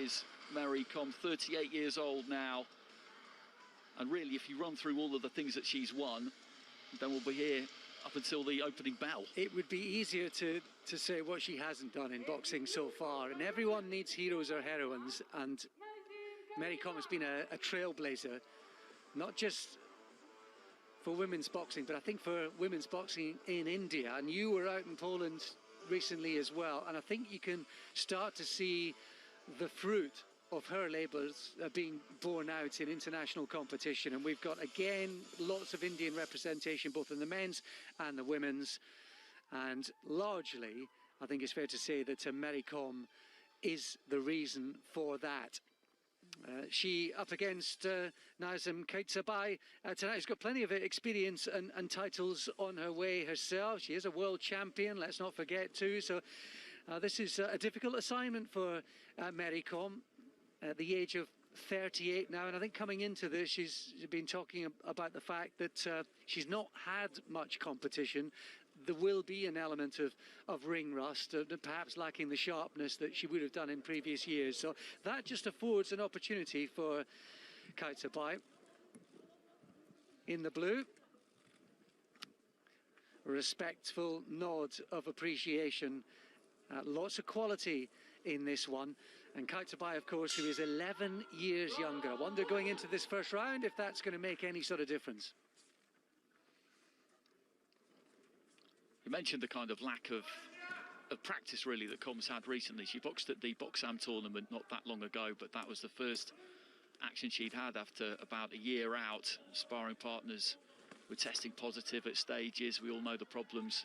is Mary KOM, 38 years old now. And really, if you run through all of the things that she's won, then we'll be here up until the opening bell. It would be easier to say what she hasn't done in boxing so far. And everyone needs heroes or heroines. And Mary KOM has been a trailblazer, not just for women's boxing, but I think for women's boxing in India. And you were out in Poland recently as well. And I think you can start to see the fruit of her labours being borne out in international competition. And we've got, again, lots of Indian representation, both in the men's and the women's. And largely, I think it's fair to say that Mary KOM is the reason for that. She up against NAZYM KYZAIBAY tonight. She's got plenty of experience and titles on her way herself. She is a world champion, let's not forget too. So this is a difficult assignment for Mary KOM at the age of 38 now. And I think coming into this, she's been talking about the fact that she's not had much competition. There will be an element of ring rust, perhaps lacking the sharpness that she would have done in previous years. So that just affords an opportunity for KYZAIBAY in the blue. A respectful nod of appreciation. Lots of quality in this one. And KYZAIBAY, of course, who is 11 years younger. I wonder going into this first round if that's going to make any sort of difference. You mentioned the kind of lack of practice, really, that KOM's had recently. She boxed at the Boxam tournament not that long ago, but that was the first action she'd had after about a year out. Sparring partners were testing positive at stages. We all know the problems,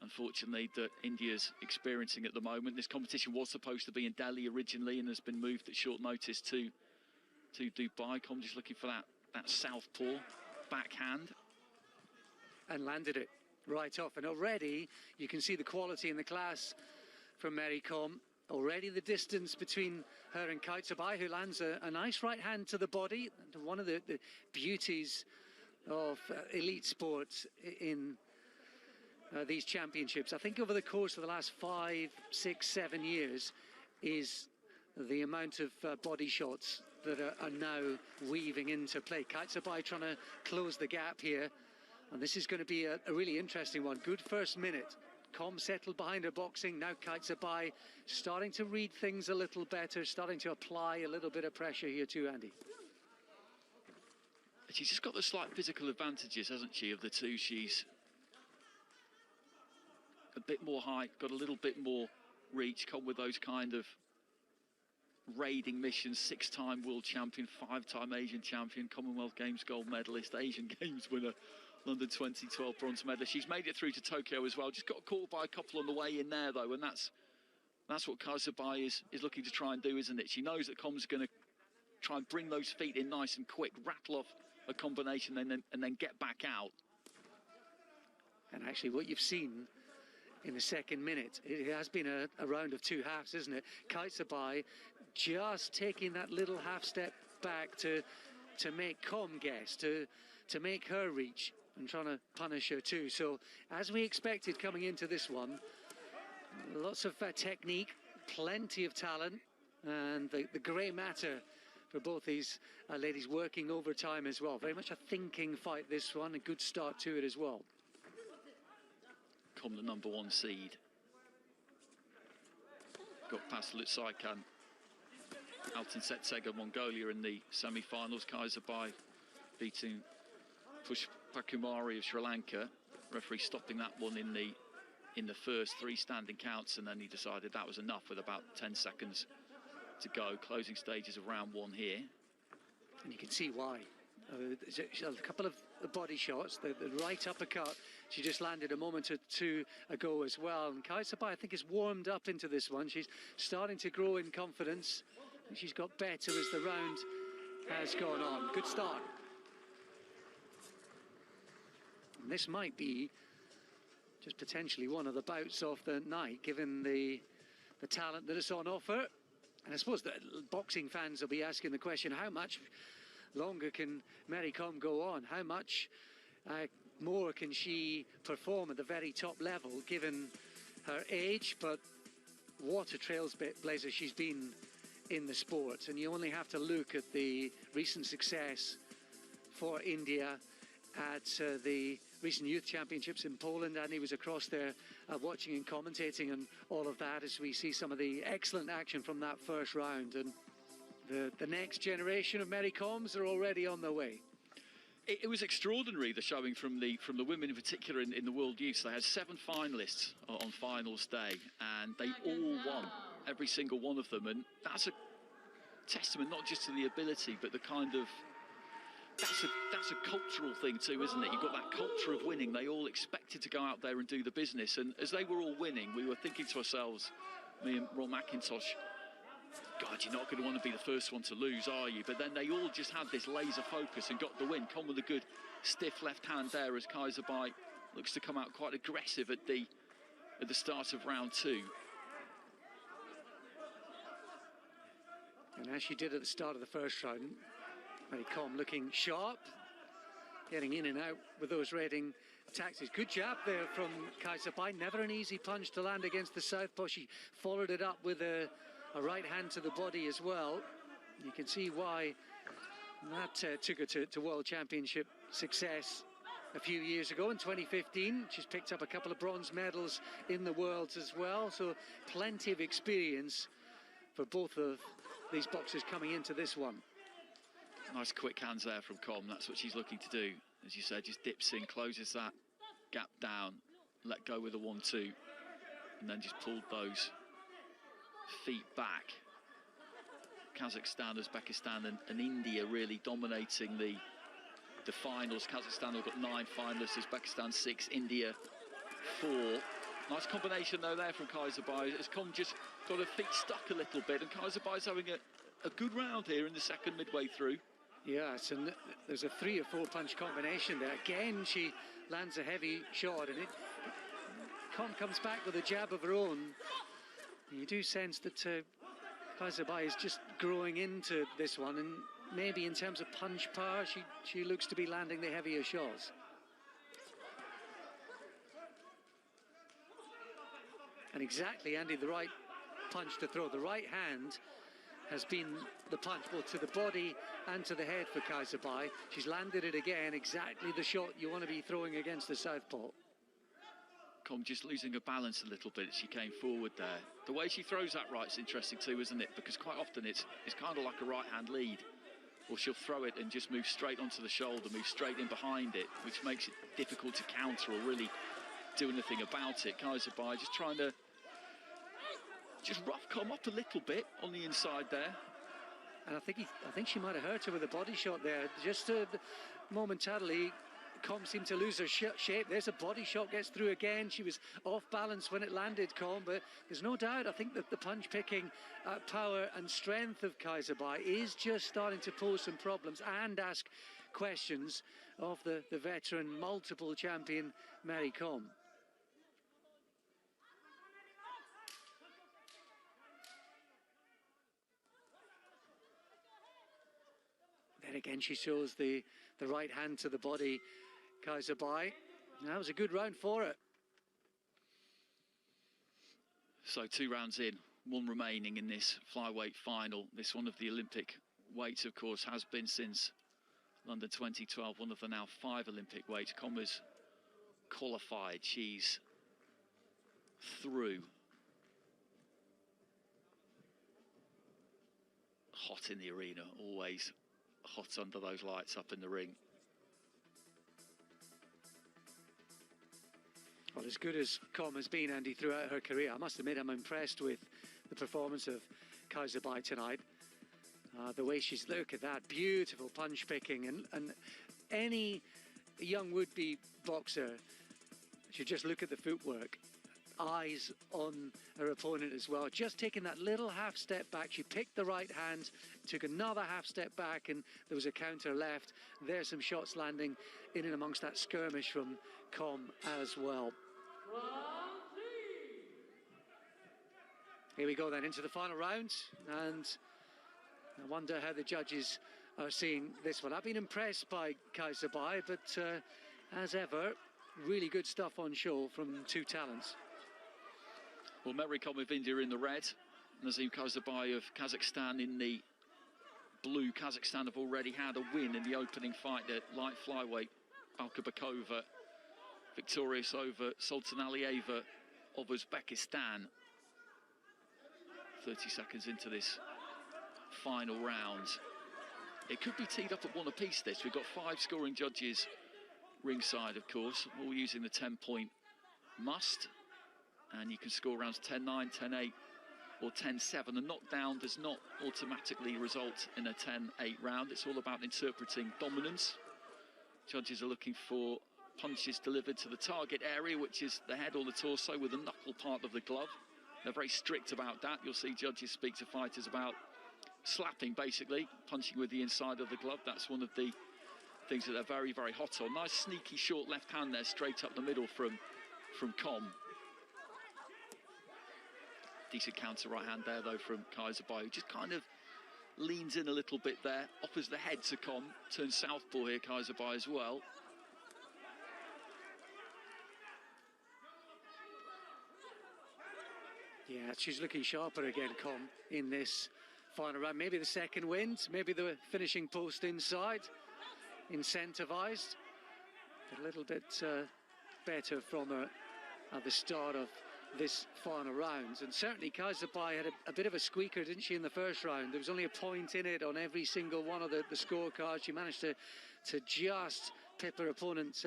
unfortunately, that India's experiencing at the moment. This competition was supposed to be in Delhi originally and has been moved at short notice to Dubai. KOM just looking for that southpaw backhand. And landed it right off. And already you can see the quality and the class from Mary KOM. Already the distance between her and KYZAIBAY, who lands a nice right hand to the body. One of the beauties of elite sports in these championships, I think over the course of the last 5, 6, 7 years, is the amount of body shots that are now weaving into play. KYZAIBAY trying to close the gap here. And this is going to be a really interesting one. Good first minute. KOM settled behind her boxing. Now KYZAIBAY starting to read things a little better, starting to apply a little bit of pressure here too, Andy. She's just got the slight physical advantages, hasn't she, of the two. She's a bit more height, got a little bit more reach, KOM with those kind of raiding missions. 6-time world champion, 5-time Asian champion, Commonwealth Games gold medalist, Asian Games winner, London 2012 bronze medalist. She's made it through to Tokyo as well. Just got caught by a couple on the way in there, though, and that's what KYZAIBAY is looking to try and do, isn't it? She knows that KOM's going to try and bring those feet in nice and quick, rattle off a combination and then get back out. And actually what you've seen in the second minute, it has been a round of two halves, isn't it? KYZAIBAY just taking that little half step back to make KOM guess, to make her reach, and trying to punish her too. So as we expected coming into this one, lots of technique, plenty of talent, and the grey matter for both these ladies working overtime as well. Very much a thinking fight, this one, a good start to it as well. KOM the #1 seed. Got past Lutsaikan, Alton Setsega, Mongolia in the semi-finals. KYZAIBAY beating Pushpakumari of Sri Lanka. Referee stopping that one in the first 3 standing counts, and then he decided that was enough with about 10 seconds to go. Closing stages of round 1 here. And you can see why. A couple of body shots, the right uppercut she just landed a moment or two ago as well. And KYZAIBAY, I think, is warmed up into this one. She's starting to grow in confidence. And she's got better as the round has gone on. Good start. And this might be just potentially one of the bouts of the night, given the talent that is on offer. And I suppose that boxing fans will be asking the question, how much longer can Mary KOM go on? How much more can she perform at the very top level, given her age? But what a trailblazer she's been in the sport. And you only have to look at the recent success for India at the recent youth championships in Poland, and he was across there watching and commentating and all of that, as we see some of the excellent action from that first round. And the next generation of Mary Coms are already on their way. It was extraordinary, the showing from the women in particular in the World Youth. They had 7 finalists on finals day, and they all won, every single one of them. And that's a testament not just to the ability, but the kind of, that's a cultural thing too, isn't it? You've got that culture of winning. They all expected to go out there and do the business. And as they were all winning, we were thinking to ourselves, me and Ron McIntosh, God, you're not going to want to be the first one to lose, are you? But then they all just had this laser focus and got the win. Come with a good stiff left hand there as KYZAIBAY looks to come out quite aggressive at the start of round 2. And as she did at the start of the first round, Mary Com looking sharp, getting in and out with those rating taxis. Good jab there from KYZAIBAY. Never an easy punch to land against the southpaw. She followed it up with a right hand to the body as well. You can see why that took her to World Championship success a few years ago in 2015. She's picked up a couple of bronze medals in the Worlds as well, so plenty of experience for both of these boxers coming into this one. Nice quick hands there from Com. That's what she's looking to do. As you said, just dips in, closes that gap down, let go with a 1-2, and then just pulled those feet back. Kazakhstan, Uzbekistan and India really dominating the finals. Kazakhstan have got 9 finalists, Uzbekistan 6, India 4. Nice combination though there from KYZAIBAY. As Com just got her feet stuck a little bit, and KYZAIBAY's having a good round here in the second midway through. Yes, and there's a 3 or 4 punch combination there. Again, she lands a heavy shot, and Com comes back with a jab of her own. You do sense that KYZAIBAY is just growing into this one, and maybe in terms of punch power, she looks to be landing the heavier shots. And exactly, Andy, the right punch to throw. The right hand has been the punch both to the body and to the head for KYZAIBAY. She's landed it again, exactly the shot you want to be throwing against the southpaw. Com just losing her balance a little bit as she came forward there. The way she throws that right's interesting too, isn't it? Because quite often it's kind of like a right hand lead, or she'll throw it and just move straight onto the shoulder, move straight in behind it, which makes it difficult to counter or really do anything about it. KYZAIBAY just trying to just rough Com up a little bit on the inside there. And I think she might have hurt her with a body shot there. Just momentarily, Com seemed to lose her shape. There's a body shot, gets through again. She was off balance when it landed, Com, but there's no doubt, I think, that the punch picking power and strength of KYZAIBAY is just starting to pose some problems and ask questions of the veteran, multiple champion Mary Com. Then again, she shows the right hand to the body, KYZAIBAY. That was a good round for it. So 2 rounds in, 1 remaining in this flyweight final. This one of the Olympic weights, of course, has been since London 2012, one of the now 5 Olympic weights. Com has qualified. She's through. Hot in the arena, always hot under those lights up in the ring. Well, as good as Com has been, Andy, throughout her career, I must admit I'm impressed with the performance of KYZAIBAY tonight. The way she's, look at that, beautiful punch picking, and any young would-be boxer should just look at the footwork. Eyes on her opponent as well, just taking that little half step back. She picked the right hand, took another half step back, and there was a counter left. There's some shots landing in and amongst that skirmish from Com as well. Here we go then into the final round, and I wonder how the judges are seeing this one. I've been impressed by KYZAIBAY, but as ever, really good stuff on show from 2 talents. Well, Mary Com of India in the red, NAZYM KYZAIBAY of Kazakhstan in the blue. Kazakhstan have already had a win in the opening fight at light flyweight. Balkabakova victorious over Sultanalieva of Uzbekistan. 30 seconds into this final round. It could be teed up at one apiece, this. We've got 5 scoring judges ringside, of course, all using the 10-point must. And you can score rounds 10-9, 10-8 or 10-7. A knockdown does not automatically result in a 10-8 round. It's all about interpreting dominance. Judges are looking for punches delivered to the target area, which is the head or the torso, with the knuckle part of the glove. They're very strict about that. You'll see judges speak to fighters about slapping, basically, punching with the inside of the glove. That's one of the things that they're very, very hot on. Nice sneaky short left hand there, straight up the middle from KOM. Decent counter right hand there, though, from KYZAIBAY, who just kind of leans in a little bit there, offers the head to KOM, turns southpaw here, KYZAIBAY as well. Yeah, she's looking sharper again, KOM, in this final round. Maybe the second wind, maybe the finishing post inside, incentivized. A little bit better from her at the start of this final round. And certainly KYZAIBAY had a bit of a squeaker, didn't she, in the first round? There was only a point in it on every single one of the scorecards. She managed to just pip her opponent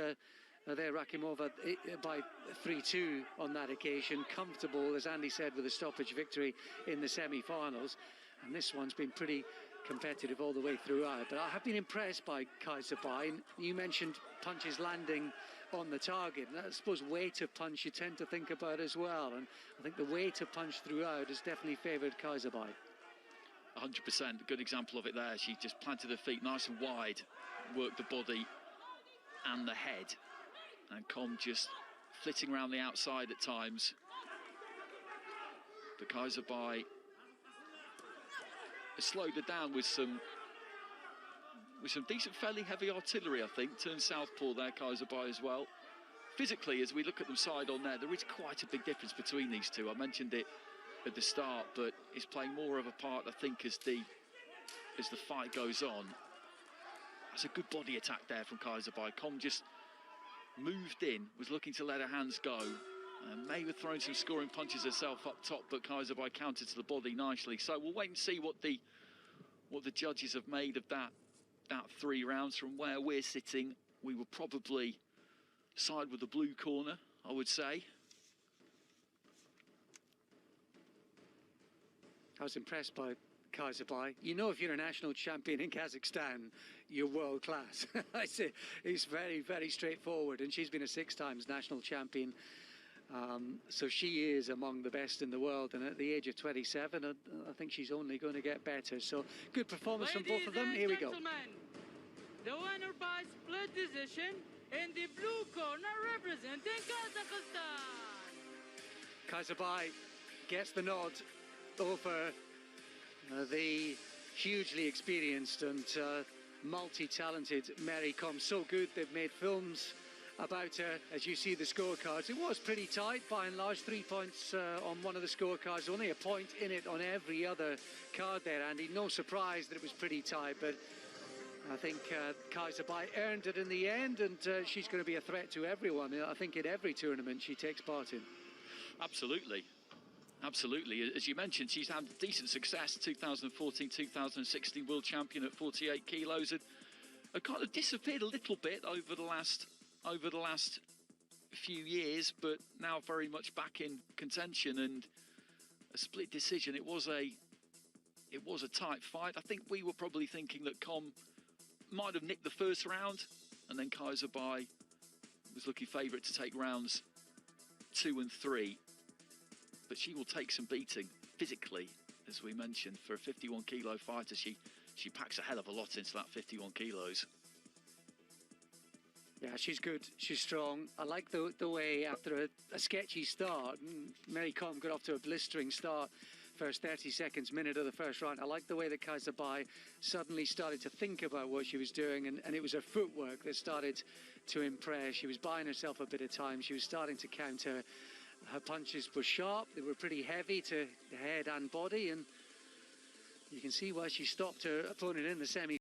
there, Rakimova, by 3-2 on that occasion. Comfortable, as Andy said, with a stoppage victory in the semi-finals. And this one's been pretty competitive all the way throughout. But I have been impressed by KYZAIBAY. You mentioned punches landing on the target, and I suppose weight of punch you tend to think about as well. And I think the weight of punch throughout has definitely favoured KYZAIBAY. 100%, good example of it there. She just planted her feet nice and wide, worked the body and the head. And KOM just flitting around the outside at times. But KYZAIBAY has slowed her down with some decent, fairly heavy artillery, I think. Turns southpaw there, KYZAIBAY as well. Physically, as we look at them side on there is quite a big difference between these two. I mentioned it at the start, but it's playing more of a part, I think, as the fight goes on. That's a good body attack there from KYZAIBAY. KOM just moved in, was looking to let her hands go, and may have thrown some scoring punches herself up top, but KYZAIBAY countered to the body nicely. So we'll wait and see what the judges have made of that 3 rounds. From where we're sitting, we will probably side with the blue corner, I would say. I was impressed by KYZAIBAY. You know, if you're a national champion in Kazakhstan, you're world class. I say it's very, very straightforward, and she's been a 6 times national champion. So she is among the best in the world, and at the age of 27, I think she's only going to get better. So good performance from both of them. Here we go. The winner by split decision in the blue corner representing Kazakhstan. KYZAIBAY gets the nod over the hugely experienced and multi-talented Mary KOM. So good they've made films about her. As you see the scorecards, it was pretty tight by and large. 3 points on one of the scorecards, only a point in it on every other card there, Andy. No surprise that it was pretty tight, but I think KYZAIBAY earned it in the end, and she's going to be a threat to everyone, I think, in every tournament she takes part in. Absolutely. Absolutely. As you mentioned, she's had decent success. 2014, 2016 world champion at 48 kilos. And kind of disappeared a little bit over the last few years, but now very much back in contention. And a split decision. It was a tight fight. I think we were probably thinking that KOM might have nicked the first round, and then KYZAIBAY was looking favourite to take rounds 2 and 3. But she will take some beating physically, as we mentioned. For a 51-kilo fighter, she packs a hell of a lot into that 51 kilos. Yeah, she's good. She's strong. I like the way, after a sketchy start, Mary KOM got off to a blistering start. First 30 seconds, minute of the first round. I like the way that KYZAIBAY suddenly started to think about what she was doing, and it was her footwork that started to impress. She was buying herself a bit of time. She was starting to counter. Her punches were sharp, they were pretty heavy to the head and body, and you can see why she stopped her opponent in the semi.